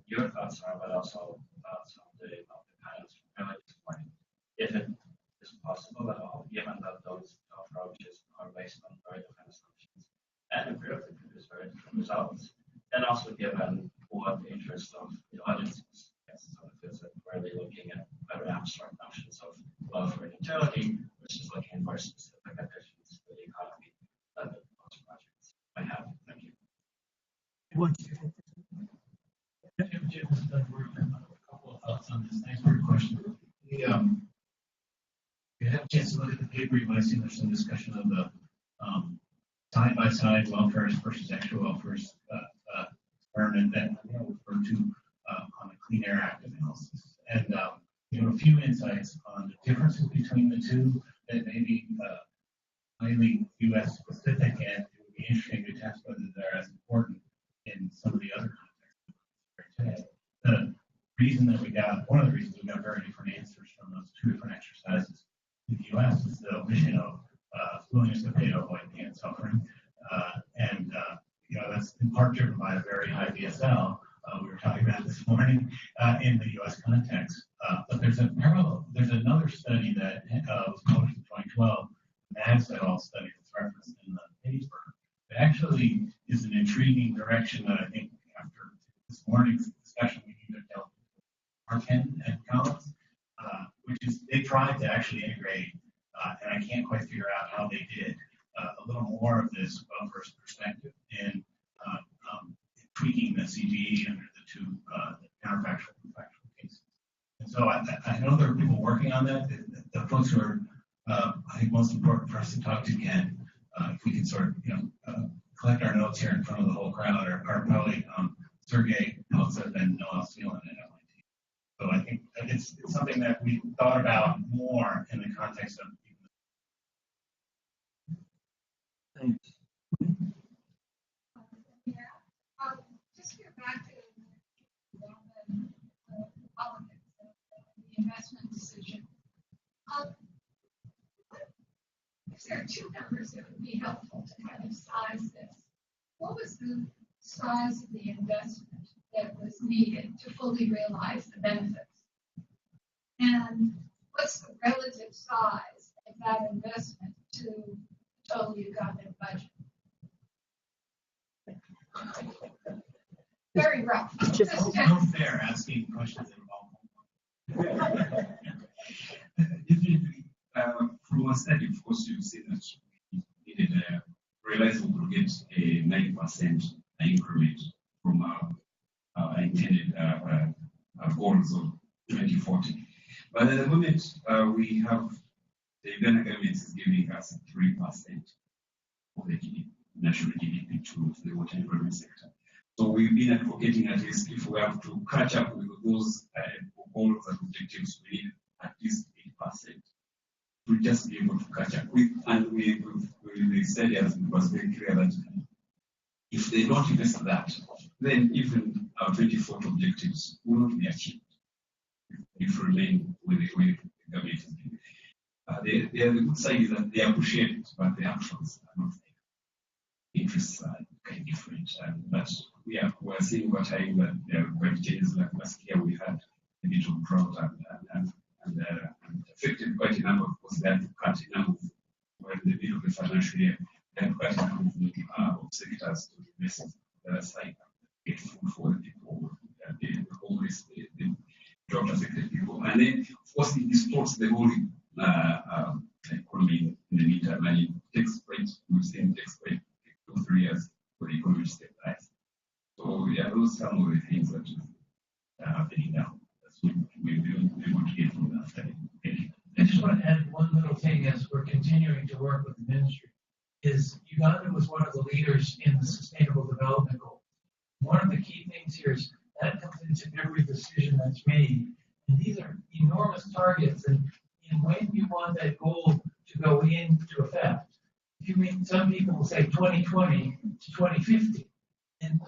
your thoughts are, but also thoughts of the panel's point. If it is possible at all, given that those approaches are based on very different assumptions and empirically produce very different results, and also given what the interest of the audience is. Yes, so if it's really looking at very abstract notions of welfare and utility, versus looking for specific additions to the economy that those projects might have. Thank you. Jim has done work on a couple of thoughts on this. Thanks for your question. We had a chance to look at the paper. You might have seen there's some discussion of the side-by-side welfare versus extra welfare experiment that I referred to on the Clean Air Act analysis. And a few insights on the differences between the two that may be highly U.S. specific, and it would be interesting to test whether they're as important in some of the other contexts today. The reason that one of the reasons we got very different answers from those two different exercises in the U.S. is the omission of willingness to pay to avoid pain and suffering, and that's in part driven by a very high VSL. We were talking about this morning in the U.S. context, but there's another study that was published in 2012, the Mads et al. Study that's referenced in the paper. It actually is an intriguing direction that I think after this morning's discussion we need to delve into. Arndt and Collins, which is they tried to actually integrate, and I can't quite figure out how they did, a little more of this welfare perspective in tweaking the CGE under the two counterfactual and factual cases. And so I know there are people working on that. The folks who are, I think, most important for us to talk to again, if we can sort of, collect our notes here in front of the whole crowd, are probably Sergey Heltsev and Noel Seelan at MIT. So I think it's something that we thought about more in the context of. Thanks. Just get back to the investment decision. If there are two numbers that would be helpful to kind of size this, what was the size of the investment that was needed to fully realize the benefits? And what's the relative size of that investment to the total Ugandan budget? Very rough. Just no fair asking questions involved. Definitely, from our study, of course, you see that we needed realized we could get a 9% increment from our intended goals of 2040. But at the moment, we have the Uganda government is giving us 3% of the GDP, national GDP to the water environment sector. So we've been advocating at least if we have to catch up with those goals and objectives, we need at least 8% to just be able to catch up with. And we said, as it was very clear that if they don't invest that, then even our 2040 objectives will not be achieved if we remain with the way the government is doing. The good side is that they appreciate it, but the actions are not there. Interests are kind of different. But we're seeing over time that there are quite changes. Like last year, we had a bit of drought and affected quite a number of course, they had to cut a number of, well, in the middle of the financial year, they had quite a number of sectors to invest on the other side, get food for the people, the homeless, the drought affected people. And then, of course, it distorts the whole economy in the meantime, and it takes quite, we've seen it takes quite 2 or 3 years for the economy to stabilize. So, yeah, those are some of the things that are happening now. That's what we've been able to get from that study. I just want to add one little thing as we're continuing to work with the ministry, is Uganda was one of the leaders in the Sustainable Development Goals. One of the key things here is that comes into every decision that's made. And these are enormous targets. And when you want that goal to go into effect, if you mean, some people will say 2020 to 2050. And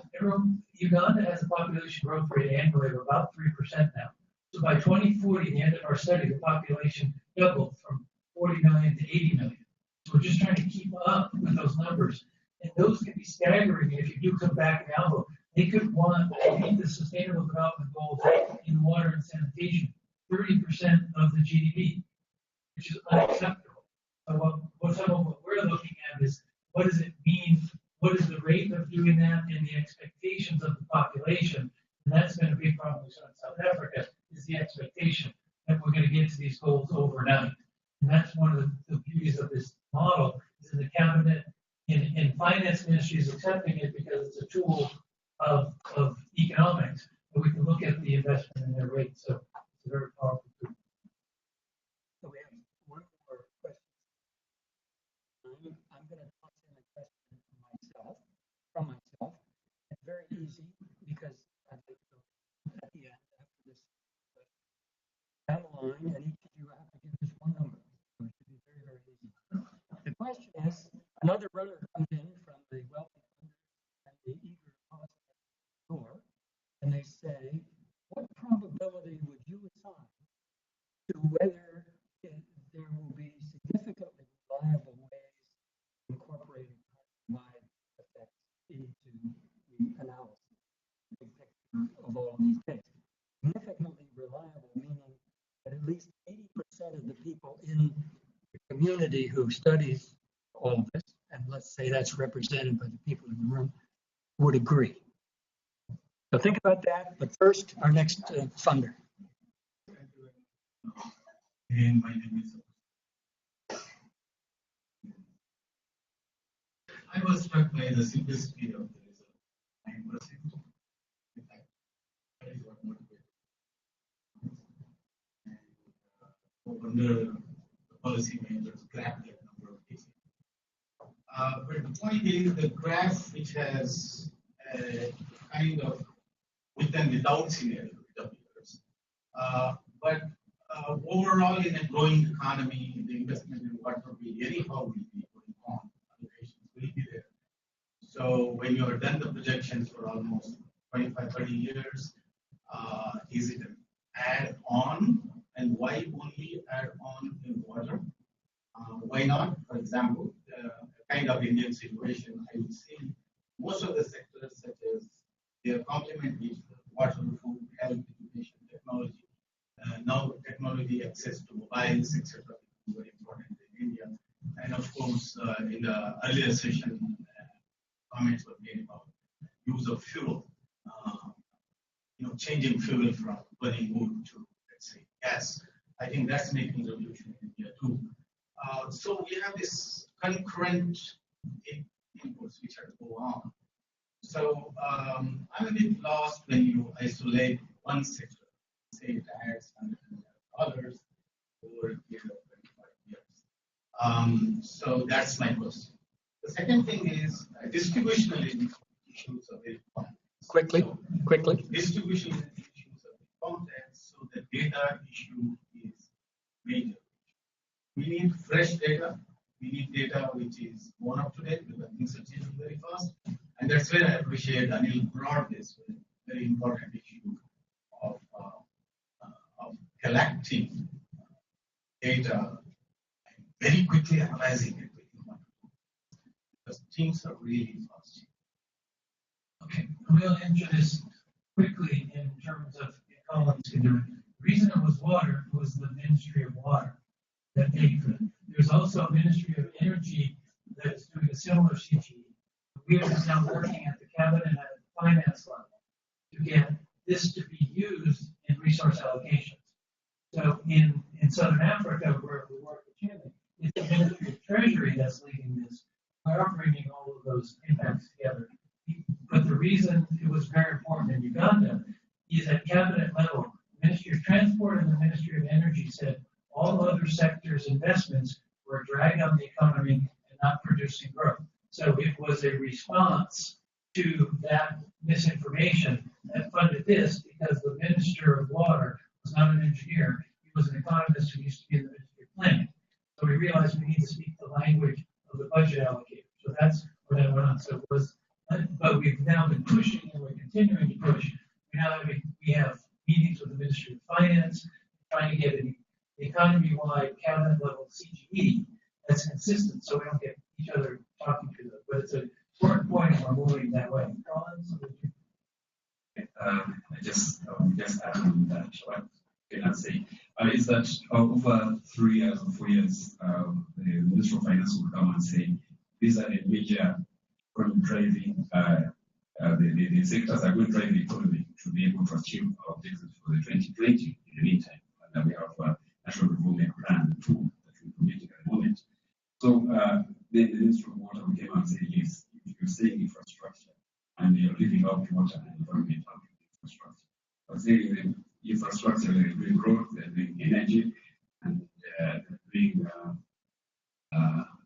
Uganda has a population growth rate annually of about 3% now. So by 2040, the end of our study, the population doubled from 40 million to 80 million. So we're just trying to keep up with those numbers. And those can be staggering. If you do come back in the envelope, they could want to meet the Sustainable Development Goals in water and sanitation, 30% of the GDP, which is unacceptable. So what we're looking at is, what does it mean? What is the rate of doing that and the expectations of the population? And that's been a big problem we saw in South Africa, is the expectation that we're going to get to these goals overnight. And that's one of the beauties of this model, is that the cabinet and finance ministry is accepting it because it's a tool of economics, and we can look at the investment and their rate. So it's a very powerful tool. So we have one more question. I'm going to toss in a question from myself. It's very easy because I'd like to go at the end after this down the line, and each of you have to give just one number. So it should be very, very easy. The question is, another runner comes in from the wealthy funders and the eager door, and they say, what probability would you assign to whether there will be significantly reliable ways of incorporating carbon-wide effects into the analysis, the big picture of all of these things? Significantly reliable, meaning that at least 80% of the people in the community who studies all of this, and let's say that's represented by the people in the room, would agree. So think about that, but first, our next funder. And my name is. I was struck by the simplicity of the result, 9%. In fact, that is what motivated me. And wonder the policymakers grab that number of cases. But the point is, the graph, which has a kind of with and without scenario, but overall, in a growing economy, the investment in water will be anyhow will be going on. Allocations will be there. So when you are done the projections for almost 25, 30 years, is it an add-on, and why only add-on in water? Why not? For example, a kind of Indian situation, I would say most of the sectors, such as they are complement each other: water, food, health, education, technology. Now technology, access to mobiles, etc. is very important in India. And of course, in the earlier session, comments were made about use of fuel. Changing fuel from burning wood to, let's say, gas. I think that's making revolution in India too. So we have this concurrent inputs which are to go on. So I'm a bit lost when you isolate one sector, say it adds $100 over a period of 25 years. So that's my question. The second thing is distributional issues are very complex. Quickly. Distribution issues are very complex, so the data issue is major. We need fresh data. We need data which is more up to date because things are changing very fast. And that's where I appreciate Anil brought this very important issue of collecting data and very quickly analyzing it. Because things are really fast. Okay, we'll enter this quickly in terms of Collins can do it. The reason it was water was the Ministry of Water that paid for it. There's also a Ministry of Energy that is doing a similar CGE. We are now working at the cabinet and at the finance level to get this to be used in resource allocations. So in Southern Africa, where we work with Kenneth, it's the Ministry of Treasury that's leading this. We are bringing all of those impacts together. But the reason it was very important in Uganda is at cabinet level, the Ministry of Transport and the Ministry of Energy said all other sectors' investments were a drag on the economy and not producing growth. So it was a response to that misinformation that funded this because the Minister of Water was not an engineer. He was an economist who used to be in the Ministry of Planning. So we realized we need to speak the language of the budget allocator. So that's where that went on. So it was, but we've now been pushing and we're continuing to push. We have meetings with the Ministry of Finance, trying to get an economy-wide cabinet level CGE that's consistent so we don't get each other talking to them. But it's an important point and we're moving that way. Collins? I just add on that what Kenneth say is that over 3 years or 4 years, the Minister of Finance will come and say these are the major driving the sectors are going to drive the economy to be able to achieve our objectives for the 2020 in the meantime. And we have a national development plan too that we're implementing at the moment. So then the Minister of Water will come and say, yes, you're saying infrastructure and you're leaving out water and environment out of infrastructure. But saying the infrastructure, they're doing roads, they're doing energy, and they're doing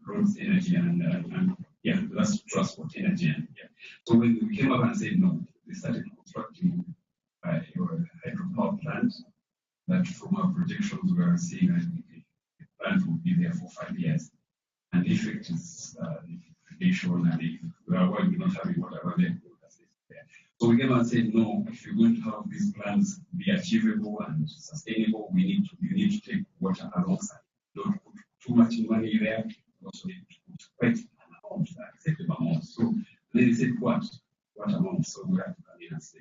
roads, energy, and yeah, that's transport, energy. And, yeah. So when we came up and said no, they started constructing your hydropower plant. That from our projections, we are seeing that the plant will be there for 5 years. And the effect is irrigation, and if we are going to not having water available, that's there. So we came and said no, if you're going to have these plans be achievable and sustainable, you need to take water alongside. Don't put too much money there. You also need to put quite acceptable amount. So then they said, what amount? So we have to come in and say,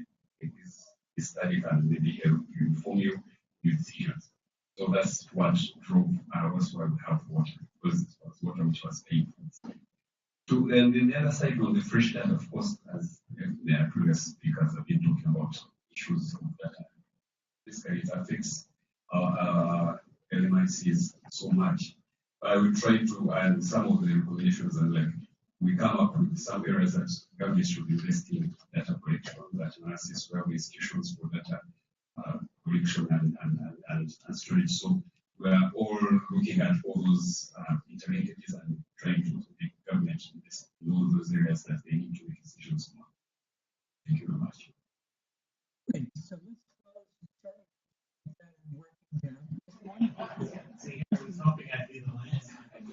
this study can maybe help you inform you with decisions. So that's what drove us why we have water, because it was water which was paid for. And then the other side on the fresh data, of course, as the previous speakers have been talking about issues of data. Basically, it affects our LMICs so much. I will try to, and some of the recommendations are like, we come up with some areas that government should invest in data collection, data analysis, where institutions for data collection and storage. So we are all looking at all those interentities and trying to make government invest in all those areas that they need to make decisions on. Thank you very much. Great. So let's start and working down. There's something I did on last time.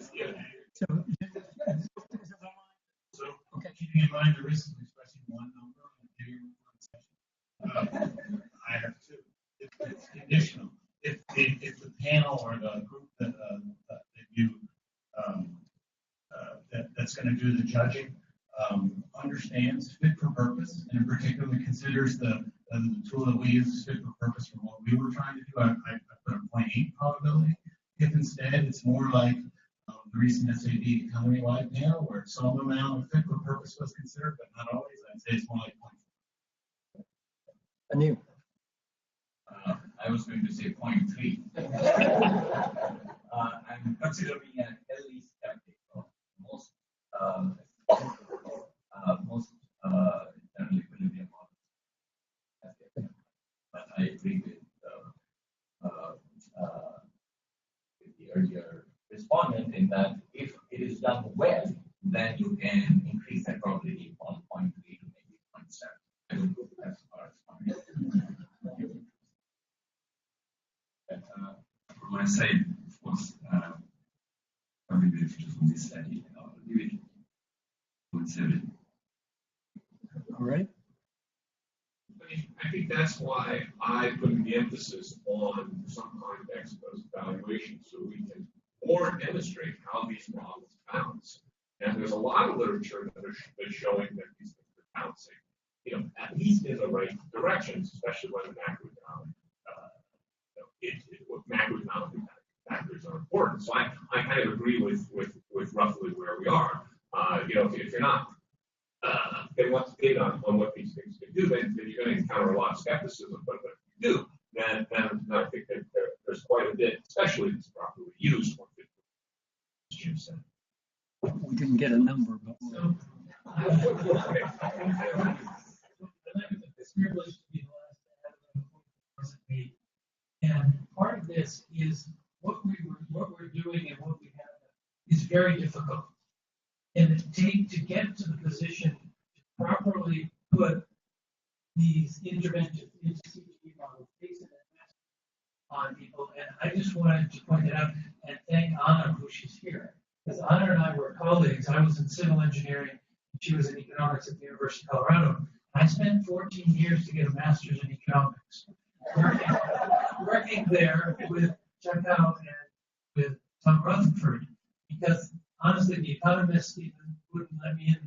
So keeping in mind the risk of expressing one number and giving one session. I have two. It's conditional. If the panel or the group that you that's going to do the judging understands fit for purpose, and in particular considers the tool that we use is fit for purpose for what we were trying to do. I put a 0.8 cheap probability. If instead it's more like the recent SAD economy-wide panel, where some amount of fit for purpose was considered, but not always, I'd say it's more like 0.4. Anil. I was going to say 0.3. I'm considering an LE skeptic of most general equilibrium models. But I agree with the earlier respondent in that if it is done well, then you can increase that probability from 0.3 to maybe 0.7. I don't go as far as 0.3. From my side, of course, probably benefit from this study. I'll give it 0.7. All right. I think that's why I put the emphasis on some kind of ex post evaluation, so we can more demonstrate how these models bounce. And there's a lot of literature that is showing that these things are bouncing, at least in the right directions, especially when the macroeconomic, macroeconomic factors are important. So I kind of agree with roughly where we are. If you're not getting lots of data on what these things can do, then you're going to encounter a lot of skepticism. But if you do, then I think that there's quite a bit, especially if it's properly used. We didn't get a number, but we'll. And part of this is what we're doing and what we have is very difficult. And to get to the position to properly put these interventions into CGP models based on people. And I just wanted to point it out and thank Anna, who she's here. Because Anna and I were colleagues. I was in civil engineering. She was in economics at the University of Colorado. I spent 14 years to get a master's in economics. Working there with Chekau and with Tom Rutherford, because honestly, the economists even wouldn't let me in